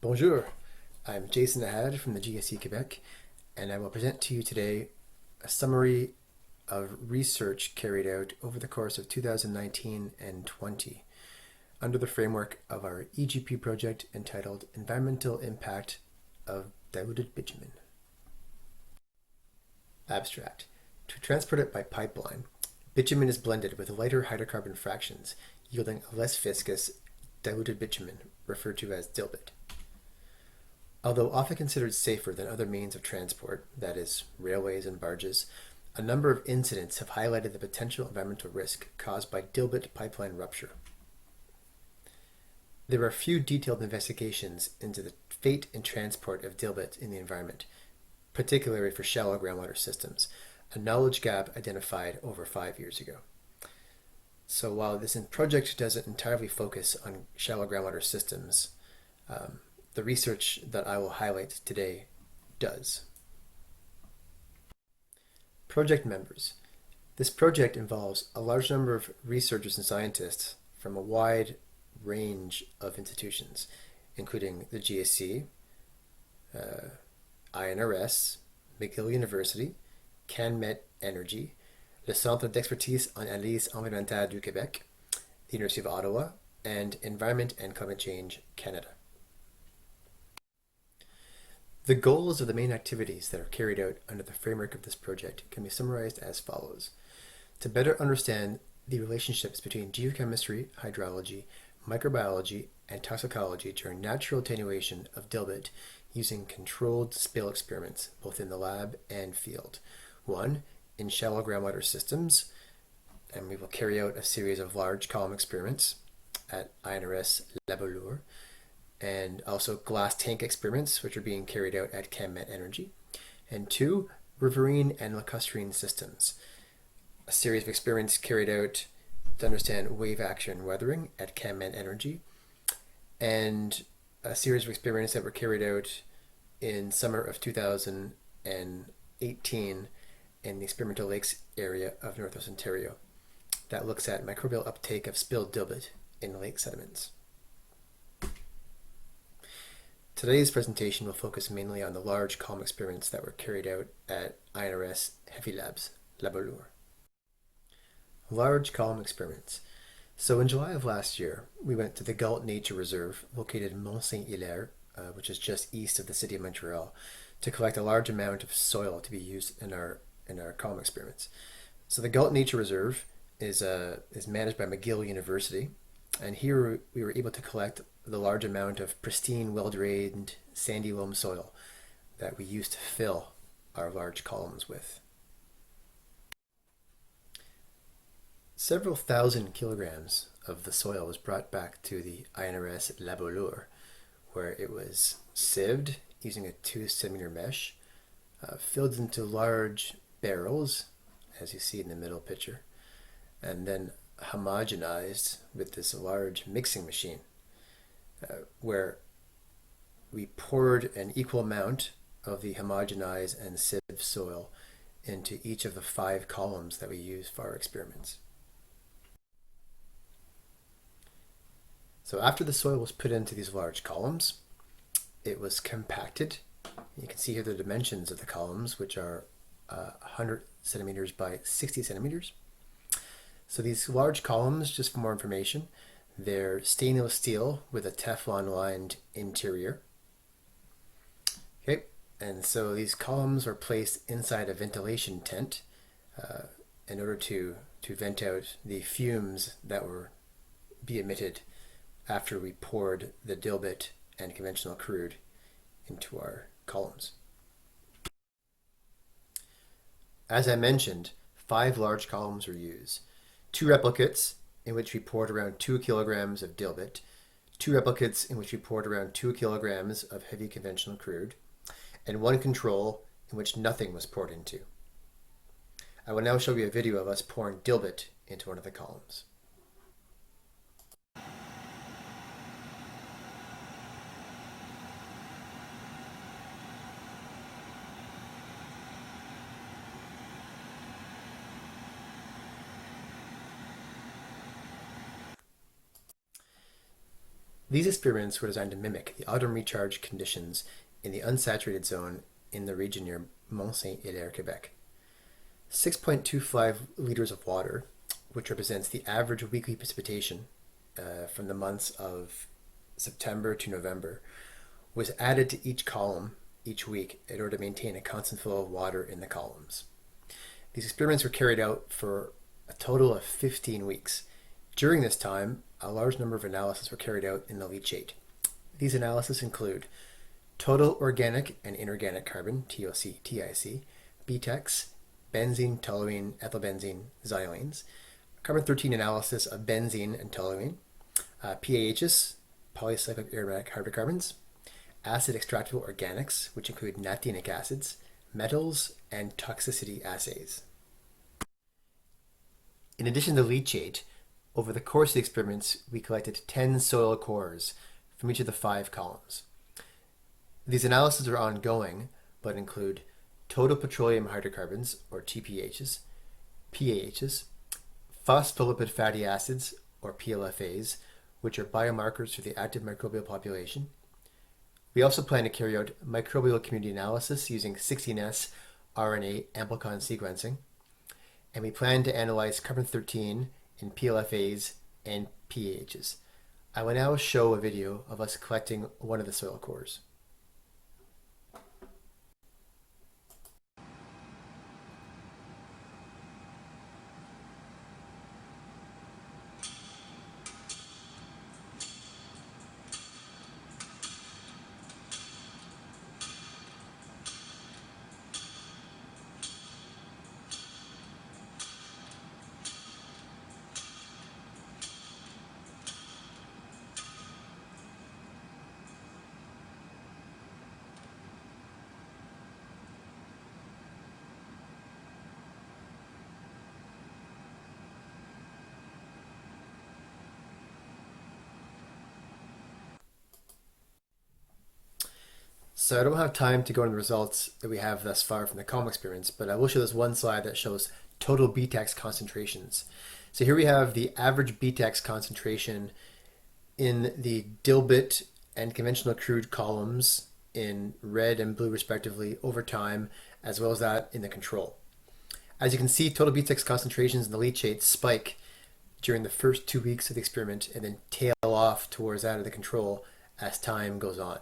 Bonjour, I'm Jason Ahad from the GSC Quebec, and I will present to you today a summary of research carried out over the course of 2019 and 20 under the framework of our EGP project entitled Environmental Impact of Diluted Bitumen. Abstract. To transport it by pipeline, bitumen is blended with lighter hydrocarbon fractions, yielding a less viscous diluted bitumen, referred to as dilbit. Although often considered safer than other means of transport, that is, railways and barges, a number of incidents have highlighted the potential environmental risk caused by dilbit pipeline rupture. There are few detailed investigations into the fate and transport of dilbit in the environment, particularly for shallow groundwater systems, a knowledge gap identified over 5 years ago. So while this project doesn't entirely focus on shallow groundwater systems, the research that I will highlight today does. Project members. This project involves a large number of researchers and scientists from a wide range of institutions, including the GSC, INRS, McGill University, CanMet Energy, le Centre d'Expertise en Analyse Environnementale du Québec, the University of Ottawa, and Environment and Climate Change Canada. The goals of the main activities that are carried out under the framework of this project can be summarized as follows. To better understand the relationships between geochemistry, hydrology, microbiology, and toxicology during natural attenuation of dilbit using controlled spill experiments, both in the lab and field. One, in shallow groundwater systems, and we will carry out a series of large column experiments at INRS Labouleur, and also glass tank experiments, which are being carried out at CanMet Energy. And two, riverine and lacustrine systems, a series of experiments carried out to understand wave action and weathering at CanMet Energy, and a series of experiments that were carried out in summer of 2018 in the Experimental Lakes area of Northwest Ontario that looks at microbial uptake of spilled dilbit in lake sediments. Today's presentation will focus mainly on the large column experiments that were carried out at INRS Heavy Labs, Labouleur. Large column experiments. So in July of last year, we went to the Galt Nature Reserve, located in Mont-Saint-Hilaire, which is just east of the city of Montreal, to collect a large amount of soil to be used in our column experiments. So the Galt Nature Reserve is managed by McGill University, and here we were able to collect the large amount of pristine, well-drained, sandy loam soil that we used to fill our large columns with. Several thousand kilograms of the soil was brought back to the INRS Labouleur, where it was sieved using a 2-centimeter mesh, filled into large barrels, as you see in the middle picture, and then homogenized with this large mixing machine, where we poured an equal amount of the homogenized and sieved soil into each of the 5 columns that we used for our experiments. So after the soil was put into these large columns, it was compacted. You can see here the dimensions of the columns, which are 100 centimeters by 60 centimeters. So these large columns, just for more information, they're stainless steel with a Teflon-lined interior. Okay, and so these columns are placed inside a ventilation tent in order to vent out the fumes that were be emitted after we poured the dilbit and conventional crude into our columns. As I mentioned, 5 large columns were used. 2 replicates, in which we poured around 2 kilograms of dilbit, 2 replicates in which we poured around 2 kilograms of heavy conventional crude, and 1 control in which nothing was poured into. I will now show you a video of us pouring dilbit into one of the columns. These experiments were designed to mimic the autumn recharge conditions in the unsaturated zone in the region near Mont-Saint-Hilaire, Quebec. 6.25 liters of water, which represents the average weekly precipitation from the months of September to November, was added to each column each week in order to maintain a constant flow of water in the columns. These experiments were carried out for a total of 15 weeks. During this time, a large number of analyses were carried out in the leachate. These analyses include total organic and inorganic carbon, TOC, TIC, BTEX, benzene, toluene, ethylbenzene, xylenes, carbon-13 analysis of benzene and toluene, PAHs, polycyclic aromatic hydrocarbons, acid extractable organics, which include naphthenic acids, metals, and toxicity assays. In addition to leachate, over the course of the experiments, we collected 10 soil cores from each of the 5 columns. These analyses are ongoing, but include total petroleum hydrocarbons, or TPHs, PAHs, phospholipid fatty acids, or PLFAs, which are biomarkers for the active microbial population. We also plan to carry out microbial community analysis using 16S RNA amplicon sequencing, and we plan to analyze carbon-13 in PLFAs and PAHs. I will now show a video of us collecting one of the soil cores. So I don't have time to go into the results that we have thus far from the column experiments, but I will show this one slide that shows total BTEX concentrations. So here we have the average BTEX concentration in the dilbit and conventional crude columns in red and blue respectively over time, as well as that in the control. As you can see, total BTEX concentrations in the leachate spike during the first 2 weeks of the experiment and then tail off towards that of the control as time goes on.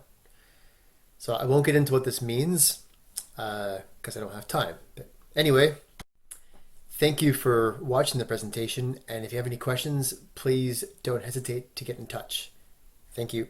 So I won't get into what this means because I don't have time. But anyway, thank you for watching the presentation, and if you have any questions, please don't hesitate to get in touch. Thank you.